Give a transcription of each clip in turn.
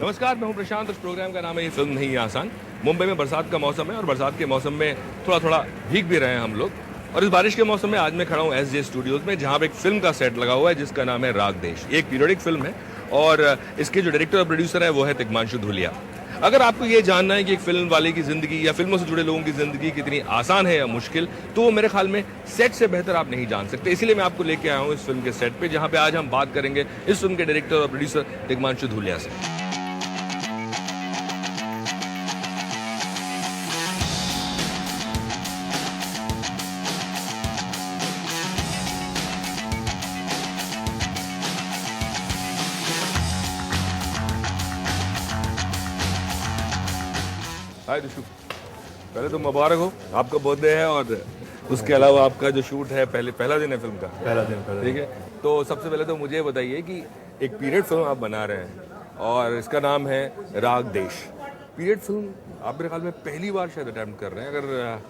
नमस्कार, मैं हूं प्रशांत। इस प्रोग्राम का नाम है ये फिल्म नहीं आसान। मुंबई में बरसात का मौसम है और बरसात के मौसम में थोड़ा थोड़ा भीग भी रहे हैं हम लोग। और इस बारिश के मौसम में आज मैं खड़ा हूं एसजे स्टूडियोज में, जहां पे एक फिल्म का सेट लगा हुआ है जिसका नाम है राग देश। ये एक पीरियडिक फिल्म है और इसके जो डायरेक्टर और प्रोड्यूसर है वो है तिग्मांशु धूलिया। अगर आपको ये जानना है कि एक फिल्म वाले की जिंदगी या फिल्मों से जुड़े लोगों की जिंदगी कितनी आसान है या मुश्किल, तो वो मेरे ख्याल में सेट से बेहतर आप नहीं जान सकते। इसीलिए मैं आपको लेके आया हूँ इस फिल्म के सेट पे, जहाँ पे आज हम बात करेंगे इस फिल्म के डायरेक्टर और प्रोड्यूसर तिग्मांशु धूलिया से। हाय दिशु, पहले तो मुबारक हो, आपका बर्थडे है और उसके अलावा आपका जो शूट है पहला दिन है फिल्म का। पहला दिन ठीक है, तो सबसे पहले तो मुझे बताइए कि एक पीरियड फिल्म आप बना रहे हैं और इसका नाम है राग देश। पीरियड फिल्म आप मेरे ख्याल में पहली बार शायद अटेम्प्ट कर रहे हैं। अगर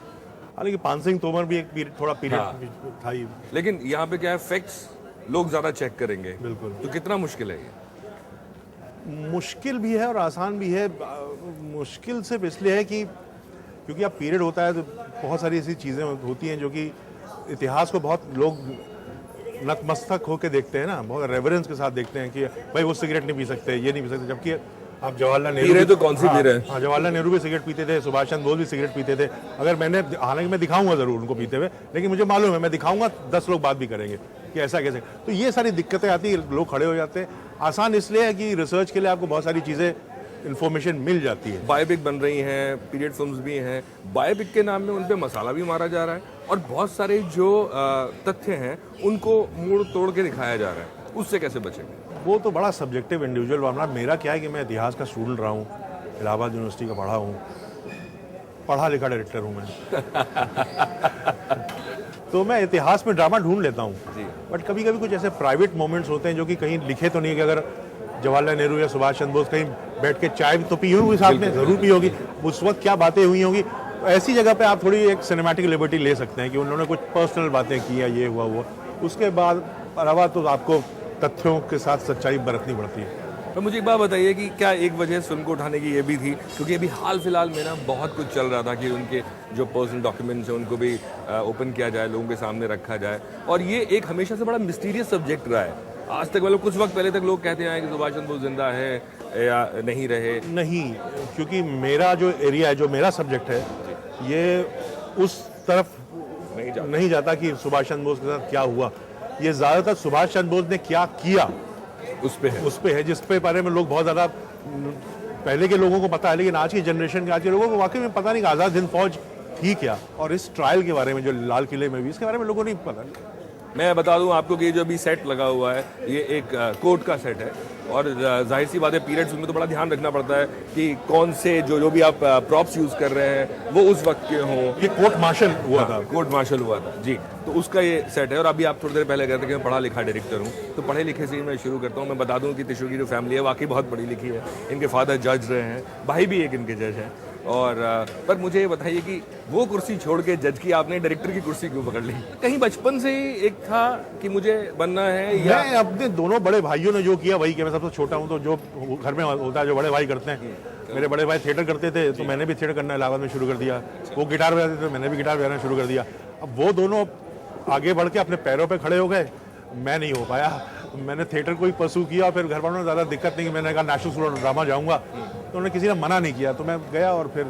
हालांकि पान सिंह तोमर भी एक पीरियड थोड़ा पीरियड था ही। लेकिन यहाँ पे क्या है, फैक्ट्स लोग ज्यादा चेक करेंगे, बिल्कुल। तो कितना मुश्किल है ये? मुश्किल भी है और आसान भी है। मुश्किल सिर्फ इसलिए है कि क्योंकि अब पीरियड होता है तो बहुत सारी ऐसी चीज़ें होती हैं जो कि इतिहास को बहुत लोग नतमस्तक होकर देखते हैं ना, बहुत रेवरेंस के साथ देखते हैं कि भाई वो सिगरेट नहीं पी सकते, ये नहीं पी सकते। जबकि आप जवाहरलाल नेहरू तो कौन सी पी रहे हैं? हाँ, जवाहरलाल नेहरू भी सिगरेट पीते थे, सुभाष चंद्र बोस भी सिगरेट पीते थे। अगर हालांकि मैं दिखाऊंगा जरूर उनको पीते हुए, लेकिन मुझे मालूम है मैं दिखाऊंगा 10 लोग बात भी करेंगे कि ऐसा कैसे। तो ये सारी दिक्कतें आती है, लोग खड़े हो जाते हैं। आसान इसलिए है कि रिसर्च के लिए आपको बहुत सारी चीज़ें इन्फॉर्मेशन मिल जाती है। बायोपिक बन रही हैं, पीरियड फिल्म्स भी हैं। बायोपिक के नाम में उन पे मसाला भी मारा जा रहा है और बहुत सारे जो तथ्य हैं उनको मोड़ तोड़ के दिखाया जा रहा है। उससे कैसे बचेंगे? वो तो बड़ा सब्जेक्टिव इंडिविजुअल मामला। मेरा क्या है कि मैं इतिहास का स्टूडेंट रहा हूँ, इलाहाबाद यूनिवर्सिटी का पढ़ा हूँ, पढ़ा लिखा डायरेक्टर हूँ मैं। तो मैं इतिहास में ड्रामा ढूंढ लेता हूँ, बट कभी कभी कुछ ऐसे प्राइवेट मोमेंट्स होते हैं जो कि कहीं लिखे तो नहीं है कि अगर जवाहरलाल नेहरू या सुभाष चंद्र बोस कहीं बैठ के चाय तो पी होगी साथ में, जरूर पी होगी, उस वक्त क्या बातें हुई होंगी। ऐसी जगह पे आप थोड़ी एक सिनेमैटिक लिबर्टी ले सकते हैं कि उन्होंने कुछ पर्सनल बातें की या ये हुआ वो। उसके बाद अलावा तो आपको तथ्यों के साथ सच्चाई बरतनी पड़ती है। तो मुझे एक बात बताइए कि क्या एक वजह इस फिल्म को उठाने की ये भी थी क्योंकि अभी हाल फिलहाल में ना बहुत कुछ चल रहा था कि उनके जो पर्सनल डॉक्यूमेंट्स हैं उनको भी ओपन किया जाए, लोगों के सामने रखा जाए, और ये एक हमेशा से बड़ा मिस्टीरियस सब्जेक्ट रहा है आज तक। मतलब कुछ वक्त पहले तक लोग कहते हैं कि सुभाष चंद्र बोस जिंदा है या नहीं रहे। नहीं, क्योंकि मेरा जो एरिया है, जो मेरा सब्जेक्ट है, ये उस तरफ नहीं जाता कि सुभाष चंद्र बोस के साथ क्या हुआ। ये ज्यादातर सुभाष चंद्र बोस ने क्या किया उस पे है जिस पे बारे में लोग बहुत ज्यादा पहले के लोगों को पता है, लेकिन आज की जनरेशन के, आज के लोगों को वाकई में पता नहीं कि आजाद हिंद फौज थी क्या। और इस ट्रायल के बारे में जो लाल किले में भी, इसके बारे में लोगों को नहीं पता। मैं बता दूं आपको कि जो अभी सेट लगा हुआ है ये एक कोर्ट का सेट है और जाहिर सी बात है पीरियड फिल्म में तो बड़ा ध्यान रखना पड़ता है कि कौन से जो भी आप प्रॉप्स यूज कर रहे हैं वो उस वक्त के हों। ये कोर्ट मार्शल हुआ था। कोर्ट मार्शल हुआ था जी, तो उसका ये सेट है। और अभी आप थोड़ी देर पहले कहते कि मैं पढ़ा लिखा डायरेक्टर हूँ, तो पढ़े लिखे से ही मैं शुरू करता हूँ। मैं बता दूँ कि तिशु की जो फैमिली है वाकई बहुत पढ़ी लिखी है। इनके फादर जज रहे हैं, भाई भी एक इनके जज हैं। और पर मुझे ये बताइए कि वो कुर्सी छोड़ के जज की आपने डायरेक्टर की कुर्सी क्यों पकड़ ली? कहीं बचपन से ही एक था कि मुझे बनना है, या मैं अपने दोनों बड़े भाइयों ने जो किया वही किया। मैं सबसे छोटा हूँ, तो जो घर में होता है जो बड़े भाई करते हैं। मेरे बड़े भाई थिएटर करते थे तो मैंने भी थिएटर करना इलाहाबाद में शुरू कर दिया। वो गिटार बजाते थे तो मैंने भी गिटार बजाना शुरू कर दिया। अब वो दोनों आगे बढ़ के अपने पैरों पर खड़े हो गए, मैं नहीं हो पाया। मैंने थिएटर को ही परसू किया, फिर घर वालों ने ज़्यादा दिक्कत नहीं, मैंने कहा नेशनल स्कूल ऑफ ड्रामा जाऊँगा, तो उन्होंने किसी ने मना नहीं किया, तो मैं गया और फिर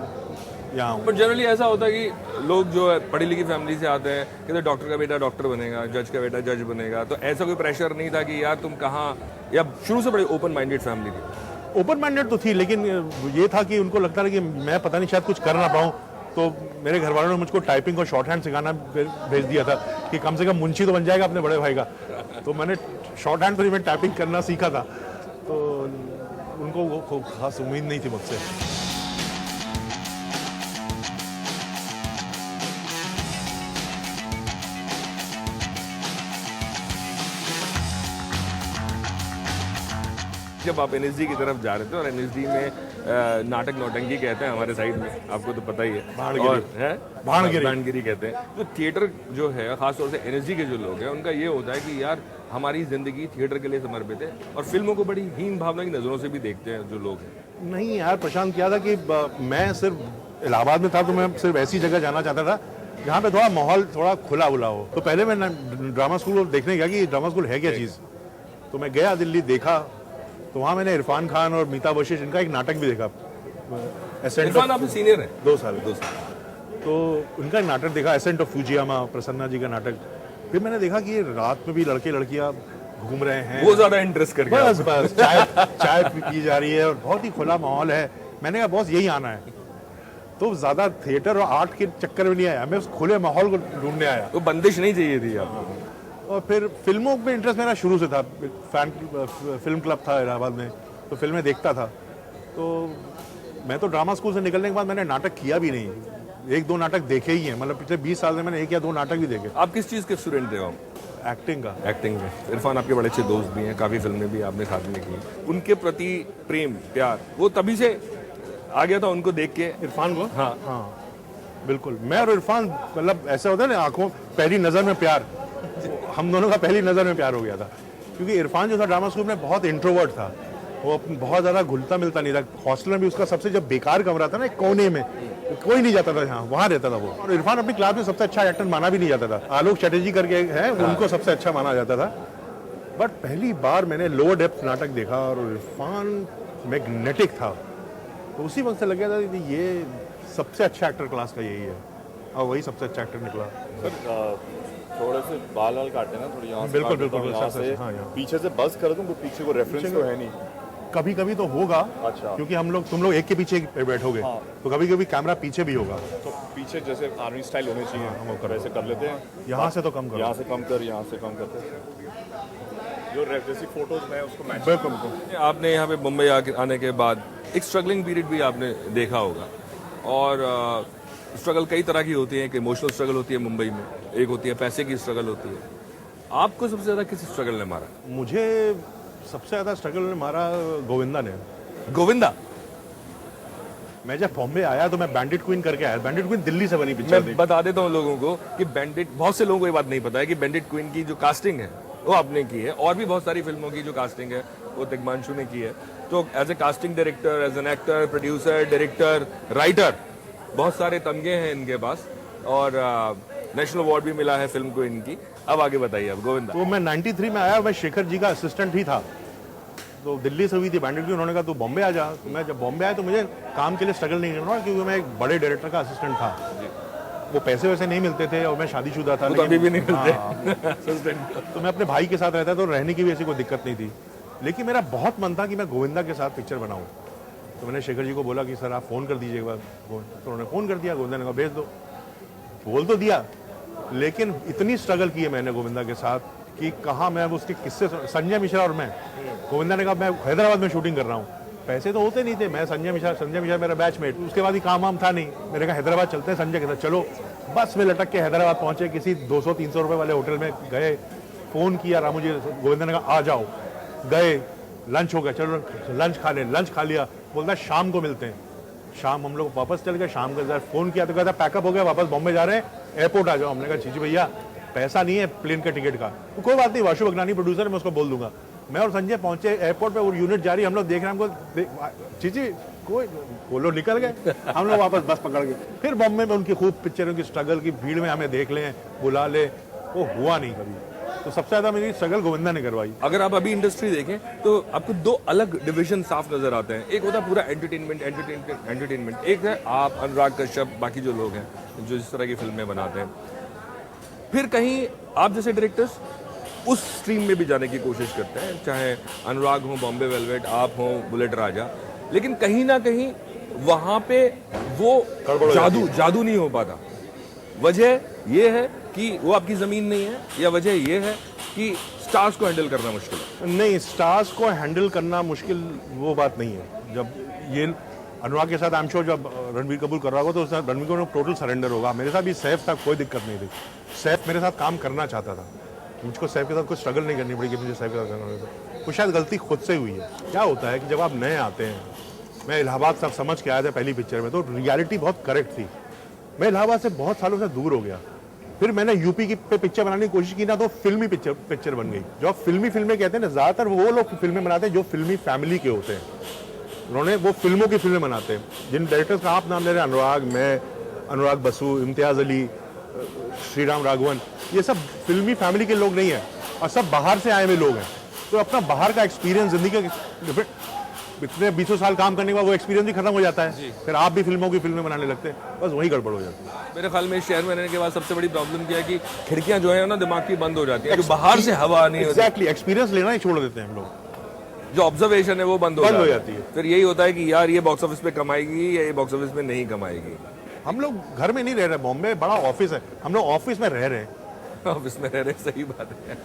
यहाँ हूँ। पर जनरली ऐसा होता है कि लोग जो है पढ़ी लिखी फैमिली से आते हैं, कहते डॉक्टर का बेटा डॉक्टर बनेगा, जज का बेटा जज बनेगा, तो ऐसा कोई प्रेशर नहीं था कि यार तुम कहाँ, या शुरू से बड़ी ओपन माइंडेड फैमिली थी? ओपन माइंडेड तो थी, लेकिन ये था कि उनको लगता था कि मैं पता नहीं शायद कुछ कर ना पाऊँ। तो मेरे घर वालों ने मुझको टाइपिंग और शॉर्ट हैंड सिखाना भेज दिया था कि कम से कम मुंशी तो बन जाएगा अपने बड़े भाई का। तो मैंने शॉर्ट हैंड पर ही मैं टाइपिंग करना सीखा था, तो उनको वो खास उम्मीद नहीं थी मुझसे। जब आप एनएसडी की तरफ जा रहे थे, और एनएसडी में नाटक नौटंकी कहते हैं हमारे साइड में, आपको तो पता ही है, भाणगिरी कहते हैं। तो थिएटर जो है खासतौर से एनएसडी के जो लोग हैं उनका ये होता है कि यार हमारी ज़िंदगी थिएटर के लिए समर्पित है और फिल्मों को बड़ी हीन भावना की नज़रों से भी देखते हैं जो लोग हैं। नहीं यार प्रशांत, क्या था कि मैं सिर्फ इलाहाबाद में था तो मैं सिर्फ ऐसी जगह जाना चाहता था जहाँ पे थोड़ा माहौल थोड़ा खुला खुला हो। तो पहले मैं ड्रामा स्कूल देखने गया कि ड्रामा स्कूल है क्या चीज़। तो मैं गया दिल्ली, देखा, तो वहाँ मैंने इरफान खान और मीता बख्शिश इनका एक नाटक भी देखा। इरफान आपसे सीनियर है 2 साल। तो उनका एक नाटक देखा, एसेंट ऑफ फ्यूजियामा, प्रसन्ना जी का नाटक। फिर मैंने देखा कि ये रात में भी लड़के लड़कियां घूम रहे हैं, वो ज्यादा इंटरेस्ट कर गया। बस बस चाय पी जा रही है और बहुत ही खुला माहौल है। मैंने कहा बॉस यही आना है। तो ज्यादा थिएटर और आर्ट के चक्कर में नहीं आया, मैं उस खुले माहौल को ढूंढने आया। तो बंदिश नहीं चाहिए थी आपको। और फिर फिल्मों में इंटरेस्ट मेरा शुरू से था। फिल्म क्लब था इलाहाबाद में, तो फिल्में देखता था। तो मैं तो ड्रामा स्कूल से निकलने के बाद मैंने नाटक किया भी नहीं, 1-2 नाटक देखे ही हैं। मतलब पिछले 20 साल में मैंने 1 या 2 नाटक भी देखे। आप किस चीज़ के स्टूडेंट थे आप? एक्टिंग का। एक्टिंग में इरफान आपके बड़े अच्छे दोस्त भी हैं, काफ़ी फिल्में भी आपने साथ में की। उनके प्रति प्रेम प्यार वो तभी से आ गया था उनको देख के? इरफान को? हाँ हाँ बिल्कुल। मैं और इरफान, मतलब ऐसा होता है ना, आंखों पहली नज़र में प्यार। हम दोनों का पहली नज़र में प्यार हो गया था। क्योंकि इरफान जो था ड्रामा स्कूल में बहुत इंट्रोवर्ट था, वो बहुत ज़्यादा घुलता मिलता नहीं था। हॉस्टल में भी उसका सबसे जब बेकार कमरा था ना, एक कोने में, कोई नहीं जाता था जहाँ, वहाँ रहता था वो। और इरफान अपनी क्लास में सबसे अच्छा एक्टर माना भी नहीं जाता था। आलोक चटर्जी करके है, उनको सबसे अच्छा माना जाता था। बट पहली बार मैंने लोअर डेप्थ नाटक देखा और इरफान मैग्नेटिक था। तो उसी वक्त से लग गया था कि ये सबसे अच्छा एक्टर क्लास का यही है, और वही सबसे अच्छा एक्टर निकला। सर थोड़े से बाल वाल काटे ना, थोड़ी यहाँ से बिल्कुल, काट देता हूँ, बिल्कुल, यहाँ सर, से हाँ, यहाँ। पीछे से बस कर दूँ तो पीछे को रेफरेंस तो है नहीं। कभी कभी तो होगा। अच्छा। क्योंकि तुम लोग एक के पीछे एक बैठोगे, हाँ। तो कभी कभी कैमरा पीछे भी होगा। तो पीछे जैसे आर्मी स्टाइल होने चाहिए, हम वैसे कर लेते हैं। यहाँ से तो कम करो। यहाँ से कम कर, यहाँ से कम करते हैं। जो जैसी फोटोज में उसको मैच। बिल्कुल। आपने यहाँ पे मुंबई आने के बाद एक स्ट्रगलिंग पीरियड भी आपने देखा होगा, और स्ट्रगल कई तरह की होती है। एक इमोशनल स्ट्रगल होती है मुंबई में, एक होती है पैसे की स्ट्रगल होती है। आपको सबसे ज़्यादा किस स्ट्रगल ने मारा? मुझे सबसे ज़्यादा स्ट्रगल ने मारा गोविंदा ने। गोविंदा? मैं जब बॉम्बे आया तो मैं बैंडिट क्वीन करके आया। बैंडिट क्वीन दिल्ली से बनी पिक्चर मैं बता देता हूँ लोगों को कि बैंडिट, बहुत से लोगों को ये बात नहीं पता है कि बैंडिट क्वीन की जो कास्टिंग है वो आपने की है, और भी बहुत सारी फिल्मों की जो कास्टिंग है वो तिग्मांशु ने की है। तो as a casting director, as an actor, producer, director, writer, बहुत सारे तमगे हैं इनके पास, और नेशनल अवार्ड भी मिला है फिल्म को इनकी। अब आगे बताइए अब गोविंदा। तो मैं 93 में आया, मैं शेखर जी का असिस्टेंट ही था। तो दिल्ली से हुई थी बैंडिट क्वीन, उन्होंने कहा तू बॉम्बे आ जा। तो मैं जब बॉम्बे आया तो मुझे काम के लिए स्ट्रगल नहीं करना, क्योंकि मैं एक बड़े डायरेक्टर का असिस्टेंट था। वो पैसे वैसे नहीं मिलते थे और मैं शादीशुदा था। तो अभी भी नहीं मिलते। हाँ। तो मैं अपने भाई के साथ रहता तो रहने की भी ऐसी कोई दिक्कत नहीं थी। लेकिन मेरा बहुत मन था कि मैं गोविंदा के साथ पिक्चर बनाऊं। तो मैंने शेखर जी को बोला कि सर आप फ़ोन कर दीजिए एक बार। तो उन्होंने फ़ोन कर दिया, गोविंदा ने कहा भेज दो। बोल तो दिया, लेकिन इतनी स्ट्रगल की है मैंने गोविंदा के साथ कि कहाँ मैं उसके किस्से। संजय मिश्रा और मैं, गोविंदा ने कहा मैं हैदराबाद में शूटिंग कर रहा हूँ। पैसे तो होते नहीं थे। मैं संजय मिश्रा मेरा बैचमेट, उसके बाद ही काम वाम था नहीं। मैंने कहा हैदराबाद चलते हैं। संजय कहता चलो। बस में लटक के हैदराबाद पहुंचे, किसी 200-300 रुपए वाले होटल में गए। फ़ोन किया रामू जी, गोविंदा ने कहा आ जाओ। गए, लंच हो गया, चलो लंच खा लें। लंच खा लिया, बोलता शाम को मिलते हैं। शाम हम लोग वापस चल गए। शाम के साथ फ़ोन किया तो कहता पैकअप हो गया, वापस बॉम्बे जा रहे हैं, एयरपोर्ट आ जाओ। हमने कहा चीची भैया पैसा नहीं है प्लेन के टिकट का। तो कोई बात नहीं, वाशु बगनानी प्रोड्यूसर है, मैं उसको बोल दूंगा। मैं और संजय पहुंचे एयरपोर्ट पे, वो यूनिट जारी, हम लोग देख रहे हैं हमको। चीची कोई बोलो, निकल गए हम लोग वापस बस पकड़ के। फिर बॉम्बे में उनकी खूब पिक्चरों की स्ट्रगल की भीड़ में हमें देख लें, बुला ले, वो हुआ नहीं कभी। तो सबसे ज्यादा मेरी स्ट्रगल गोविंदा ने करवाई। अगर आप अभी इंडस्ट्री देखें तो आपको 2 अलग डिवीजन साफ नजर आते हैं। एक होता है पूरा एंटरटेनमेंट, एक है आप, अनुराग कश्यप, बाकी जो लोग हैं जो इस तरह की फिल्में बनाते हैं। फिर कहीं आप जैसे डायरेक्टर्स उस स्ट्रीम में भी जाने की कोशिश करते हैं, चाहे अनुराग हो, बॉम्बे वेलवेट, आप हो, बुलेट राजा। लेकिन कहीं ना कहीं वहां पे वो जादू नहीं हो पाता। वजह यह है कि वो आपकी जमीन नहीं है, या वजह यह है कि स्टार्स को हैंडल करना मुश्किल है? नहीं, स्टार्स को हैंडल करना मुश्किल वो बात नहीं है। जब ये अनुराग के साथ आई एम श्योर जब रणबीर कपूर कर रहा होगा तो उसमें रणबीर को टोटल सरेंडर होगा। मेरे साथ भी सैफ था, कोई दिक्कत नहीं थी। सैफ मेरे साथ काम करना चाहता था, मुझको सैफ के साथ कोई स्ट्रगल नहीं करनी पड़ी कि मुझे सैफ के साथ करना होगा। वो शायद गलती खुद से हुई है। क्या होता है कि जब आप नए आते हैं, मैं इलाहाबाद सब समझ के आया था पहली पिक्चर में, तो रियलिटी बहुत करेक्ट थी। मैं इलाहाबाद से बहुत सालों से दूर हो गया। फिर मैंने यूपी की पे पिक्चर बनाने की कोशिश की ना, तो फिल्मी पिक्चर बन गई। जो फिल्में कहते हैं ना, ज़्यादातर वो लोग फिल्में बनाते हैं जो फिल्मी फैमिली के होते हैं। उन्होंने वो फिल्मों की फिल्में बनाते हैं। जिन डायरेक्टर्स का आप नाम ले रहे हैं, अनुराग, मैं, अनुराग बसु, इम्तियाज़ अली, श्रीराम राघवन, ये सब फिल्मी फैमिली के लोग नहीं हैं और सब बाहर से आए हुए लोग हैं। तो अपना बाहर का एक्सपीरियंस, ज़िंदगी का इतने 20 साल काम करने के बाद वो एक्सपीरियंस भी खत्म हो जाता है। फिर आप भी फिल्मों की फिल्में बनाने लगते हैं, बस वही गड़बड़ हो जाती है। मेरे ख्याल में इस शहर में रहने के बाद सबसे बड़ी प्रॉब्लम क्या है कि खिड़कियां जो है ना दिमाग की बंद हो जाती है, जो बाहर से हवा नहीं होती, एग्जैक्टली, एक्सपीरियंस लेना ही छोड़ देते हैं हम लोग, जो ऑब्जर्वेशन है वो बंद हो जाती है। फिर यही होता है कि यार ये बॉक्स ऑफिस पे कमाएगी या ये बॉक्स ऑफिस पे नहीं कमाएगी। हम लोग घर में नहीं रह रहे, बॉम्बे बड़ा ऑफिस है, हम लोग ऑफिस में रह रहे हैं। ऑफिस में रह रहे, सही बात है।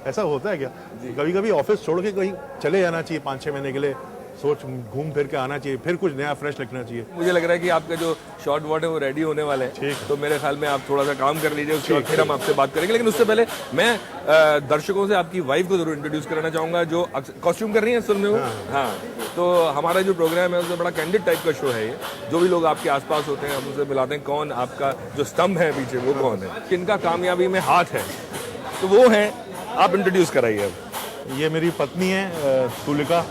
ऐसा होता है क्या? कभी कभी ऑफिस छोड़ के कहीं चले जाना चाहिए 5-6 महीने के लिए, सोच घूम फिर के आना चाहिए, फिर कुछ नया फ्रेश लिखना चाहिए। मुझे लग रहा है कि आपका जो शॉर्ट वॉट है वो रेडी होने वाले हैं, तो मेरे ख्याल में आप थोड़ा सा काम कर लीजिए, उसके बाद फिर हम आपसे बात करेंगे। लेकिन उससे पहले मैं दर्शकों से आपकी वाइफ को जरूर इंट्रोड्यूस कराना चाहूंगा, जो कॉस्ट्यूम कर रही है इस फिल्म में वो। हाँ, तो हमारा जो प्रोग्राम है उसमें बड़ा कैंडिड टाइप का शो है ये। जो भी लोग आपके आसपास होते हैं हम उनसे मिलाते हैं कौन आपका जो स्तंभ है पीछे, वो कौन है, किनका कामयाबी में हाथ है, तो वो है, आप इंट्रोड्यूस कराइए अब। ये मेरी पत्नी है तुलिका,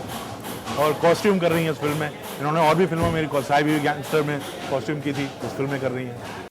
और कॉस्ट्यूम कर रही है इस फिल्म में। इन्होंने और भी फिल्मों में, मेरी साहिबी गैंगस्टर में कॉस्ट्यूम की थी, इस फिल्म में कर रही हैं।